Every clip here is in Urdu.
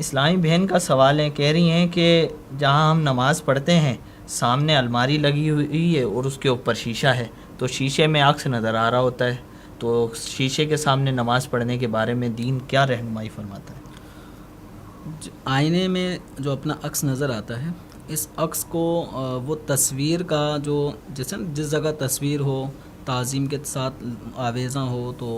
اسلامی بہن کا سوال ہے، کہہ رہی ہیں کہ جہاں ہم نماز پڑھتے ہیں سامنے الماری لگی ہوئی ہے اور اس کے اوپر شیشہ ہے، تو شیشے میں عکس نظر آ رہا ہوتا ہے، تو شیشے کے سامنے نماز پڑھنے کے بارے میں دین کیا رہنمائی فرماتا ہے؟ آئینے میں جو اپنا عکس نظر آتا ہے، اس عکس کو وہ تصویر کا جو جیسے جس جگہ تصویر ہو، تعظیم کے ساتھ آویزاں ہو، تو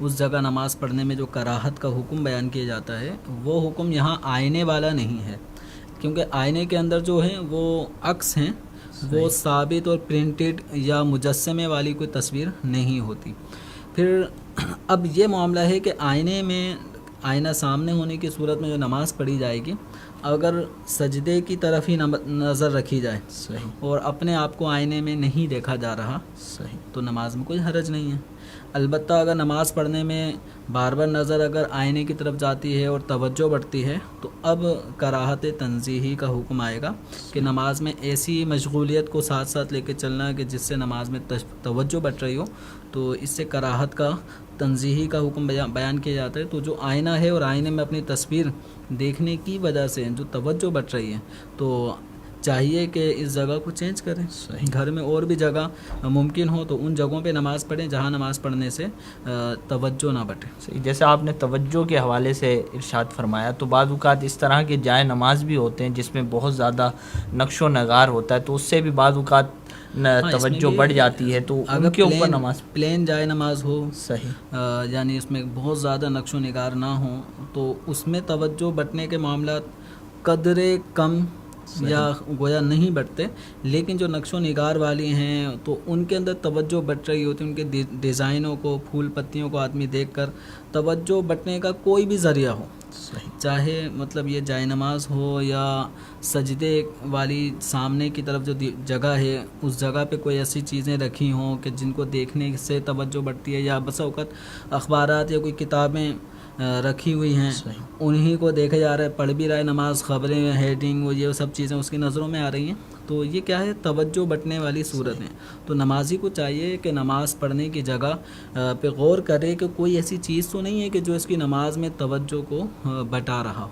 اس جگہ نماز پڑھنے میں جو کراہت کا حکم بیان کیا جاتا ہے، وہ حکم یہاں آئینے والا نہیں ہے، کیونکہ آئینے کے اندر جو ہیں وہ عکس ہیں، وہ ثابت اور پرنٹڈ یا مجسمے والی کوئی تصویر نہیں ہوتی۔ پھر اب یہ معاملہ ہے کہ آئینے میں آئینہ سامنے ہونے کی صورت میں جو نماز پڑھی جائے گی، اگر سجدے کی طرف ہی نظر رکھی جائے اور اپنے آپ کو آئینے میں نہیں دیکھا جا رہا تو نماز میں کوئی حرج نہیں ہے۔ البتہ اگر نماز پڑھنے میں بار بار نظر اگر آئینے کی طرف جاتی ہے اور توجہ بڑھتی ہے تو اب کراہت تنزیہی کا حکم آئے گا کہ نماز میں ایسی مشغولیت کو ساتھ ساتھ لے کے چلنا کہ جس سے نماز میں توجہ بڑھ رہی ہو، تو اس سے کراہت کا تنزیہی کا حکم بیان کیا جاتا ہے۔ تو جو آئینہ ہے اور آئینے میں اپنی تصویر دیکھنے کی وجہ سے جو توجہ بڑھ رہی ہے، تو چاہیے کہ اس جگہ کو چینج کریں، گھر میں اور بھی جگہ ممکن ہو تو ان جگہوں پہ نماز پڑھیں جہاں نماز پڑھنے سے توجہ نہ بٹے۔ جیسے آپ نے توجہ کے حوالے سے ارشاد فرمایا، تو بعض اوقات اس طرح کے جائے نماز بھی ہوتے ہیں جس میں بہت زیادہ نقش و نگار ہوتا ہے، تو اس سے بھی بعض اوقات توجہ بڑھ جاتی ہے، تو ان کے اوپر نماز پلین جائے نماز ہو، صحیح، یعنی اس میں بہت زیادہ نقش و نگار نہ ہوں، تو اس میں توجہ بٹنے کے معاملات قدرے کم یا گویا نہیں بٹتے، لیکن جو نقش و نگار والی ہیں تو ان کے اندر توجہ بٹ رہی ہوتی ہے، ان کے ڈیزائنوں کو، پھول پتیوں کو آدمی دیکھ کر توجہ بٹنے کا کوئی بھی ذریعہ ہو، چاہے مطلب یہ جائے نماز ہو یا سجدے والی سامنے کی طرف جو جگہ ہے اس جگہ پہ کوئی ایسی چیزیں رکھی ہوں کہ جن کو دیکھنے سے توجہ بڑھتی ہے، یا بسا اوقات اخبارات یا کوئی کتابیں رکھی ہوئی ہیں، انہی کو دیکھا جا رہا ہے، پڑھ بھی رہا ہے نماز، خبریں، ہیڈنگ، وہ یہ سب چیزیں اس کی نظروں میں آ رہی ہیں، تو یہ کیا ہے؟ توجہ بٹنے والی صورت ہیں۔ تو نمازی کو چاہیے کہ نماز پڑھنے کی جگہ پہ غور کرے کہ کوئی ایسی چیز تو نہیں ہے کہ جو اس کی نماز میں توجہ کو بٹا رہا ہو۔